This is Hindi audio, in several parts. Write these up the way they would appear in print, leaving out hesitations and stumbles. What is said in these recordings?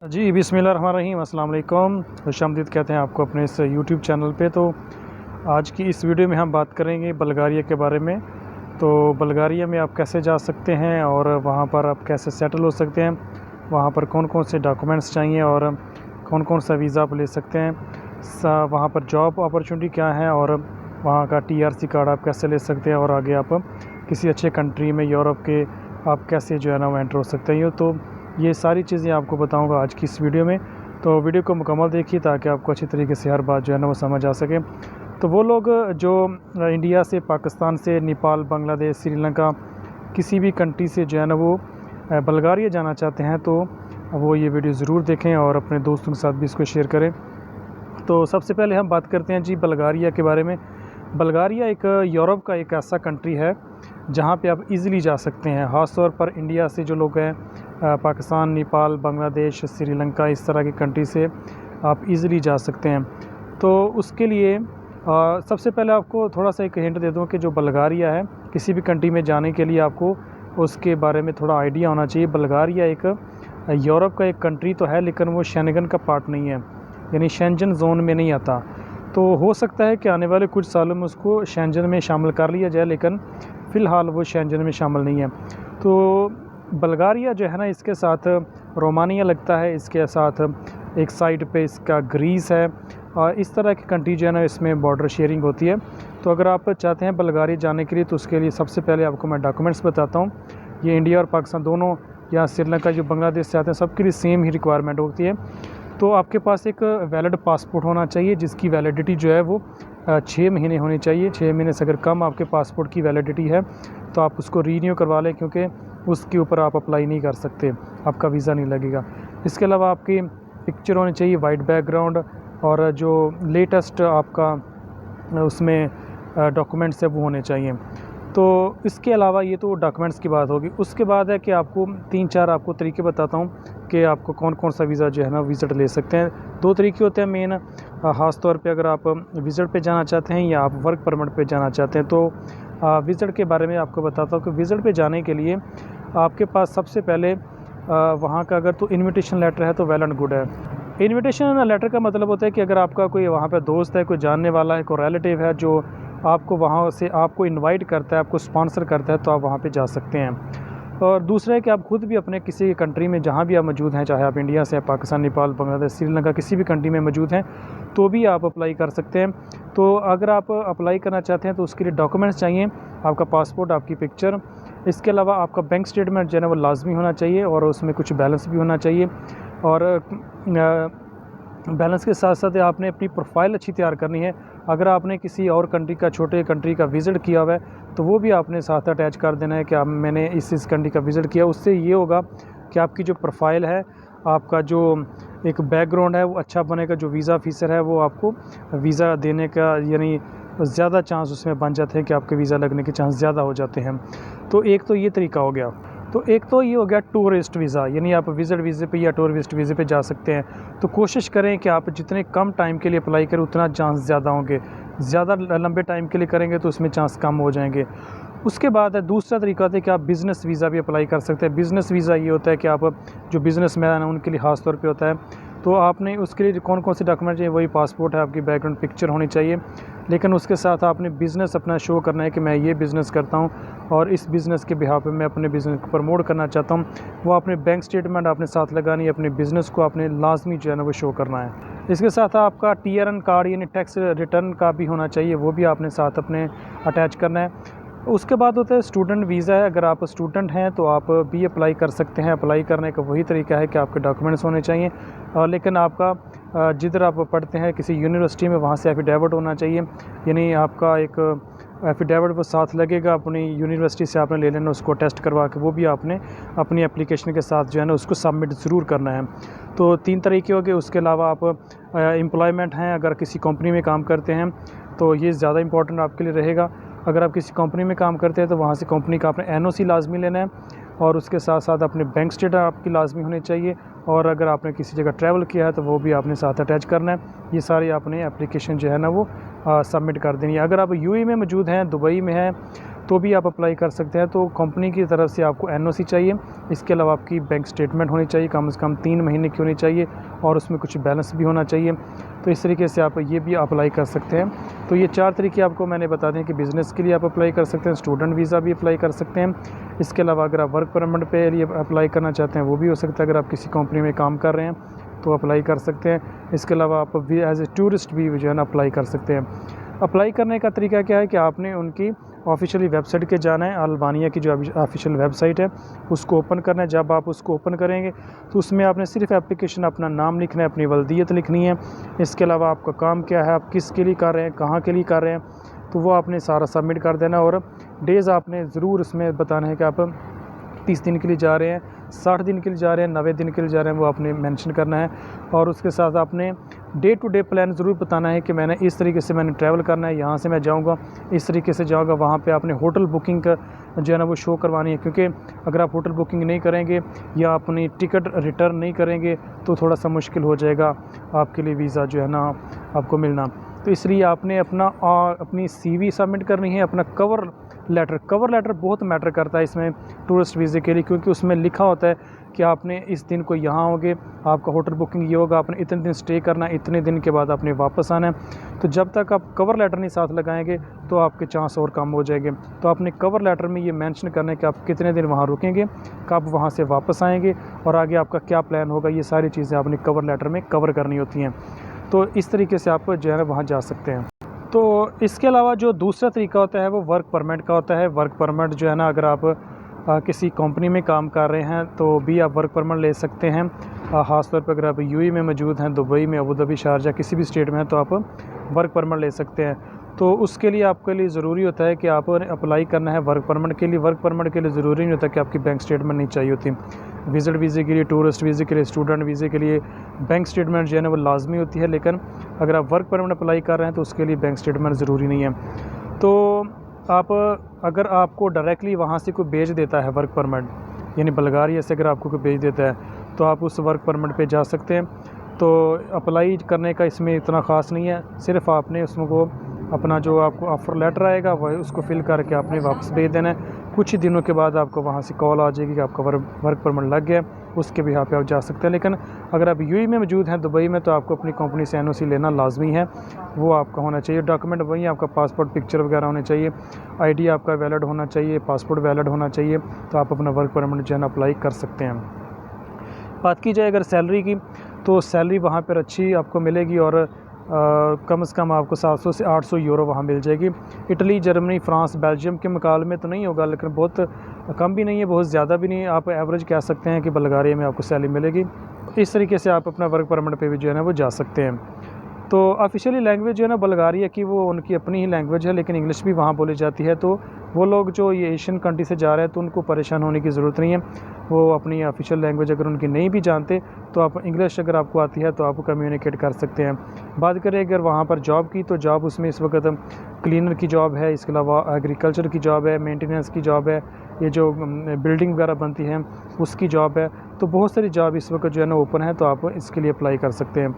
जी, बिस्मिल्लाहिर्रहमानिर्रहीम, अस्सलाम वालेकुम। खुशामदीद कहते हैं आपको अपने इस यूट्यूब चैनल पे। तो आज की इस वीडियो में हम बात करेंगे बल्गारिया के बारे में। तो बल्गारिया में आप कैसे जा सकते हैं और वहाँ पर आप कैसे सेटल हो सकते हैं, वहाँ पर कौन-कौन से डॉक्यूमेंट्स चाहिए और कौन-कौन सा वीज़ा आप ले सकते हैं। वहाँ पर जॉब अपॉर्चुनिटी क्या है और वहाँ का टीआरसी कार्ड आप कैसे ले सकते हैं और आगे आप किसी अच्छे कंट्री में यूरोप के आप कैसे जो है ना वो एंटर हो सकते हैं। तो ये सारी चीज़ें आपको बताऊंगा आज की इस वीडियो में। तो वीडियो को मुकम्मल देखिए ताकि आपको अच्छी तरीके से हर बात जो है ना वो समझ आ सके। तो वो लोग जो इंडिया से, पाकिस्तान से, नेपाल, बांग्लादेश, श्रीलंका, किसी भी कंट्री से जो है ना वो बल्गारिया जाना चाहते हैं, तो वो ये वीडियो ज़रूर देखें और अपने दोस्तों के साथ भी इसको शेयर करें। तो सबसे पहले हम बात करते हैं जी बल्गारिया के बारे में। बल्गारिया एक यूरोप का एक ऐसा कंट्री है जहाँ पे आप इजीली जा सकते हैं। ख़ास तौर पर इंडिया से जो लोग हैं, पाकिस्तान, नेपाल, बांग्लादेश, श्रीलंका, इस तरह की कंट्री से आप इजीली जा सकते हैं। तो उसके लिए सबसे पहले आपको थोड़ा सा एक हिंट दे दूँ कि जो बल्गारिया है, किसी भी कंट्री में जाने के लिए आपको उसके बारे में थोड़ा आइडिया होना चाहिए। बल्गारिया एक यूरोप का एक कंट्री तो है, लेकिन वो शेंगन का पार्ट नहीं है, यानी शेंजन ज़ोन में नहीं आता। तो हो सकता है कि आने वाले कुछ सालों में उसको शेंजन में शामिल कर लिया जाए, लेकिन फ़िलहाल वो शेंजन में शामिल नहीं है। तो बल्गारिया जो है ना, इसके साथ रोमानिया लगता है, इसके साथ एक साइड पे इसका ग्रीस है, और इस तरह की कंट्री जो है ना इसमें बॉर्डर शेयरिंग होती है। तो अगर आप चाहते हैं बल्गारिया जाने के लिए, तो उसके लिए सबसे पहले आपको मैं डॉक्यूमेंट्स बताता हूँ। ये इंडिया और पाकिस्तान दोनों, या श्रीलंका जो बांग्लादेश से आते हैं, सबके लिए सेम ही रिक्वायरमेंट होती है। तो आपके पास एक वैलिड पासपोर्ट होना चाहिए, जिसकी वैलिडिटी जो है वो 6 महीने होनी चाहिए। 6 महीने से अगर कम आपके पासपोर्ट की वैलिडिटी है तो आप उसको रीन्यू करवा लें, क्योंकि उसके ऊपर आप अप्लाई नहीं कर सकते, आपका वीज़ा नहीं लगेगा। इसके अलावा आपकी पिक्चर होनी चाहिए, वाइट बैकग्राउंड, और जो लेटेस्ट आपका उसमें डॉक्यूमेंट्स है वो होने चाहिए। तो इसके अलावा ये तो डॉक्यूमेंट्स की बात होगी। उसके बाद है कि आपको 3-4 आपको तरीके बताता हूँ कि आपको कौन-कौन सा वीज़ा जो है ना विज़िट ले सकते हैं। 2 तरीके होते हैं मेन, ख़ास तौर पे अगर आप विज़िट पे जाना चाहते हैं या आप वर्क परमिट पे जाना चाहते हैं। तो विज़िट के बारे में आपको बताता हूँ कि विज़िट पे जाने के लिए आपके पास सबसे पहले वहाँ का अगर तो इन्विटेशन लेटर है तो वेल एंड गुड है। इन्विटेशन लेटर का मतलब होता है कि अगर आपका कोई वहाँ पे दोस्त है, कोई जानने वाला है, कोई रिलेटिव है जो आपको वहाँ से आपको इनवाइट करता है, आपको स्पॉन्सर करता है, तो आप वहाँ पे जा सकते हैं। और दूसरा है कि आप खुद भी अपने किसी कंट्री में जहाँ भी आप मौजूद हैं, चाहे आप इंडिया से, पाकिस्तान, नेपाल, बांग्लादेश, श्रीलंका, किसी भी कंट्री में मौजूद हैं, तो भी आप अप्लाई कर सकते हैं। तो अगर आप अप्लाई करना चाहते हैं तो उसके लिए डॉक्यूमेंट्स चाहिए, आपका पासपोर्ट, आपकी पिक्चर। इसके अलावा आपका बैंक स्टेटमेंट जो है ना वो लाजमी होना चाहिए, और उसमें कुछ बैलेंस भी होना चाहिए। और बैलेंस के साथ साथ आपने अपनी प्रोफाइल अच्छी तैयार करनी है। अगर आपने किसी और कंट्री का, छोटे कंट्री का विज़िट किया हुआ है, तो वो भी आपने साथ अटैच कर देना है कि आप मैंने इस कंट्री का विज़िट किया। उससे ये होगा कि आपकी जो प्रोफाइल है, आपका जो एक बैकग्राउंड है वो अच्छा बनेगा। जो वीज़ा ऑफिसर है वो आपको वीज़ा देने का, यानी ज़्यादा चांस उसमें बन जाते हैं कि आपके वीज़ा लगने के चांस ज़्यादा हो जाते हैं। तो एक तो ये तरीका हो गया। तो एक तो ये हो गया टूरिस्ट वीज़ा, यानी आप विज़िट वीज़े पे या टूरिस्ट वीज़े पे जा सकते हैं। तो कोशिश करें कि आप जितने कम टाइम के लिए अप्लाई करें उतना चांस ज़्यादा होंगे। ज़्यादा लंबे टाइम के लिए करेंगे तो उसमें चांस कम हो जाएंगे। उसके बाद है दूसरा तरीका होता है कि आप बिज़नेस वीज़ा भी अप्लाई कर सकते हैं। बिज़नेस वीज़ा ये होता है कि आप जो बिज़नेसमैन हैं उनके लिए ख़ास तौर पे होता है। तो आपने उसके लिए कौन कौन से डॉक्यूमेंट चाहिए, वही पासपोर्ट है, आपकी बैकग्राउंड पिक्चर होनी चाहिए, लेकिन उसके साथ आपने बिज़नेस अपना शो करना है कि मैं ये बिज़नेस करता हूँ और इस बिज़नेस के बिहाफ पे मैं अपने बिज़नेस को प्रमोट करना चाहता हूँ। वो अपने बैंक स्टेटमेंट आपने साथ लगानी है, अपने बिज़नेस को आपने लाजमी जो है ना वो शो करना है। इसके साथ आपका टीआरएन कार्ड यानी टैक्स रिटर्न का भी होना चाहिए, वो भी आपने साथ अपने अटैच करना है। उसके बाद होता है स्टूडेंट वीज़ा है। अगर आप स्टूडेंट हैं तो आप भी अप्लाई कर सकते हैं। अप्लाई करने का वही तरीका है कि आपके डॉक्यूमेंट्स होने चाहिए, लेकिन आपका जिधर आप पढ़ते हैं किसी यूनिवर्सिटी में, वहाँ से एफिडेविट होना चाहिए, यानी आपका एक एफिडेविट वो साथ लगेगा, अपनी यूनिवर्सिटी से आपने ले लेना, उसको टेस्ट करवा के वो भी आपने अपनी एप्लीकेशन के साथ जो है ना उसको सबमिट ज़रूर करना है। तो 3 तरीके हो गए। उसके अलावा आप एम्प्लॉयमेंट हैं, अगर किसी कंपनी में काम करते हैं तो ये ज़्यादा इंपॉर्टेंट आपके लिए रहेगा। अगर आप किसी कंपनी में काम करते हैं तो वहाँ से कंपनी का आपने एनओसी लाजमी लेना है, और उसके साथ साथ अपने बैंक स्टेटमेंट आपकी लाजमी होनी चाहिए, और अगर आपने किसी जगह ट्रैवल किया है तो वो भी आपने साथ अटैच करना है। ये सारी आपने एप्लीकेशन जो है ना वो सबमिट कर देनी है। अगर आप यूएई में मौजूद हैं, दुबई में हैं, तो भी आप अप्लाई कर सकते हैं। तो कंपनी की तरफ से आपको एनओसी चाहिए, इसके अलावा आपकी बैंक स्टेटमेंट होनी चाहिए, कम से कम 3 महीने की होनी चाहिए और उसमें कुछ बैलेंस भी होना चाहिए। तो इस तरीके से आप ये भी अप्लाई कर सकते हैं। तो ये 4 तरीके आपको मैंने बता दें कि बिज़नेस के लिए आप अप्लाई कर सकते हैं, स्टूडेंट वीज़ा भी अप्लाई कर सकते हैं। इसके अलावा अगर आप वर्क परमिट पे लिए अप्लाई करना चाहते हैं वो भी हो सकता है, अगर आप किसी कंपनी में काम कर रहे हैं तो अप्लाई कर सकते हैं। इसके अलावा आप भी एज ए टूरिस्ट भी जो है ना अप्लाई कर सकते हैं। अप्लाई करने का तरीका क्या है कि आपने उनकी ऑफिशियली वेबसाइट के जाना है, अल्बानिया की जो ऑफिशियल वेबसाइट है उसको ओपन करना है। जब आप उसको ओपन करेंगे तो उसमें आपने सिर्फ एप्लीकेशन अपना नाम लिखना है, अपनी वल्दियत लिखनी है। इसके अलावा आपका काम क्या है, आप किसके लिए कर रहे हैं, कहाँ के लिए कर रहे हैं, तो वो आपने सारा सबमिट कर देना। और डेज़ आपने ज़रूर उसमें बताना है कि आप 30 दिन के लिए जा रहे हैं, 60 दिन के लिए जा रहे हैं, 90 दिन के लिए जा रहे हैं, वो आपने मेंशन करना है। और उसके साथ आपने डे टू डे प्लान ज़रूर बताना है कि मैंने इस तरीके से मैंने ट्रैवल करना है, यहाँ से मैं जाऊँगा, इस तरीके से जाऊँगा। वहाँ पे आपने होटल बुकिंग का जो है ना वो शो करवानी है, क्योंकि अगर आप होटल बुकिंग नहीं करेंगे या अपनी टिकट रिटर्न नहीं करेंगे तो थोड़ा सा मुश्किल हो जाएगा आपके लिए वीज़ा जो है ना आपको मिलना। तो इसलिए आपने अपनी CV सबमिट करनी है, अपना कवर लेटर बहुत मैटर करता है इसमें टूरिस्ट वीज़े के लिए, क्योंकि उसमें लिखा होता है कि आपने इस दिन को यहाँ होंगे, आपका होटल बुकिंग ये होगा, आपने इतने दिन स्टे करना है, इतने दिन के बाद आपने वापस आना है। तो जब तक आप कवर लेटर नहीं साथ लगाएंगे तो आपके चांस और कम हो जाएंगे। तो आपने कवर लेटर में ये मेंशन करना है कि आप कितने दिन वहाँ रुकेंगे, कब वहाँ से वापस आएंगे और आगे आपका क्या प्लान होगा। ये सारी चीज़ें आपने कवर लेटर में कवर करनी होती हैं। तो इस तरीके से आप जो है ना वहाँ जा सकते हैं। तो इसके अलावा जो दूसरा तरीका होता है वो वर्क परमिट का होता है। वर्क परमिट जो है ना, अगर आप किसी कंपनी में काम कर रहे हैं तो भी आप वर्क परमिट ले सकते हैं। ख़ास तौर पर अगर आप UAE में मौजूद हैं, दुबई में, अबू धाबी, शारजा, किसी भी स्टेट में हैं, तो आप वर्क परमिट ले सकते हैं। तो उसके लिए आपके लिए ज़रूरी होता है कि आपने अप्लाई करना है वर्क परमिट के लिए। वर्क परमिट के लिए ज़रूरी नहीं होता कि आपकी बैंक स्टेटमेंट नहीं चाहिए होती। विज़िट वीज़े के लिए, टूरिस्ट वीज़े के लिए, स्टूडेंट वीज़े के लिए बैंक स्टेटमेंट जो है ना वो लाजमी होती है। लेकिन अगर आप वर्क परमिट अप्लाई कर रहे हैं तो उसके लिए बैंक स्टेटमेंट ज़रूरी नहीं है। तो आप अगर आपको डायरेक्टली वहाँ से कोई भेज देता है वर्क परमिट, यानी बुल्गारिया से अगर आपको कोई भेज देता है तो आप उस वर्क परमिट पे जा सकते हैं। तो अप्लाई करने का इसमें इतना ख़ास नहीं है, सिर्फ आपने उसमें को अपना जो आपको ऑफ़र लेटर आएगा वह उसको फिल करके आपने वापस भेज देना है। कुछ ही दिनों के बाद आपको वहाँ से कॉल आ जाएगी कि आपका वर्क परमिट लग गया, उसके भी यहाँ पे आप जा सकते हैं। लेकिन अगर आप UAE में मौजूद हैं, दुबई में, तो आपको अपनी कंपनी से NOC लेना लाजमी है, वो आपका होना चाहिए। डॉक्यूमेंट वही आपका पासपोर्ट पिक्चर वगैरह होने चाहिए, ID आपका वैलिड होना चाहिए, पासपोर्ट वैलिड होना चाहिए, तो आप अपना वर्क परमिट जो है ना अप्लाई कर सकते हैं। बात की जाए अगर सैलरी की, तो सैलरी वहाँ पर अच्छी आपको मिलेगी और कम से कम आपको 700 से 800 यूरो वहाँ मिल जाएगी। इटली, जर्मनी, फ्रांस, बेल्जियम के मुकाबले में तो नहीं होगा, लेकिन बहुत कम भी नहीं है, बहुत ज़्यादा भी नहीं है। आप एवरेज कह सकते हैं कि बुल्गारिया में आपको सैलरी मिलेगी। इस तरीके से आप अपना वर्क परमिट पे भी जो है ना वो जा सकते हैं। तो ऑफिशियली लैंग्वेज जो है ना बुल्गारिया की, वो उनकी अपनी ही लैंग्वेज है, लेकिन इंग्लिश भी वहाँ बोली जाती है। तो वो लोग जो ये एशियन कंट्री से जा रहे हैं तो उनको परेशान होने की ज़रूरत नहीं है। वो अपनी ऑफिशियल लैंग्वेज अगर उनकी नहीं भी जानते तो आप इंग्लिश अगर आपको आती है तो आप कम्युनिकेट कर सकते हैं। बात करें अगर वहाँ पर जॉब की, तो जॉब उसमें इस वक्त क्लीनर की जॉब है, इसके अलावा एग्रीकल्चर की जॉब है, मेंटेनेंस की जॉब है, ये जो बिल्डिंग वगैरह बनती हैं उसकी जॉब है। तो बहुत सारी जॉब इस वक्त जो है ना ओपन है, तो आप इसके लिए अप्लाई कर सकते हैं।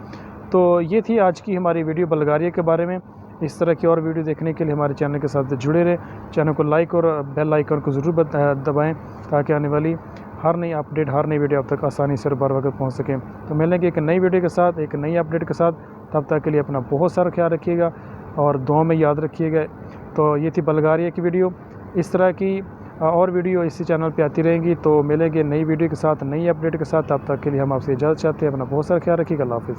तो ये थी आज की हमारी वीडियो बुल्गारिया के बारे में। इस तरह की और वीडियो देखने के लिए हमारे चैनल के साथ जुड़े रहें। चैनल को लाइक और बेल आइकन को ज़रूर दबाएं ताकि आने वाली हर नई अपडेट, हर नई वीडियो आप तक आसानी से और बर वक्त पहुँच सकें। तो मिलेंगे एक नई वीडियो के साथ, एक नई अपडेट के साथ। तब तक के लिए अपना बहुत सारा ख्याल रखिएगा और दुआ में याद रखिएगा। तो ये थी बुल्गारिया की वीडियो। इस तरह की और वीडियो इसी चैनल पे आती रहेंगी। तो मिलेंगे नई वीडियो के साथ, नई अपडेट के साथ। तब तक के लिए हम आपसे इजाज़त चाहते हैं। अपना बहुत सारा ख्याल रखिएगा। अल्लाह हाफ़िज़।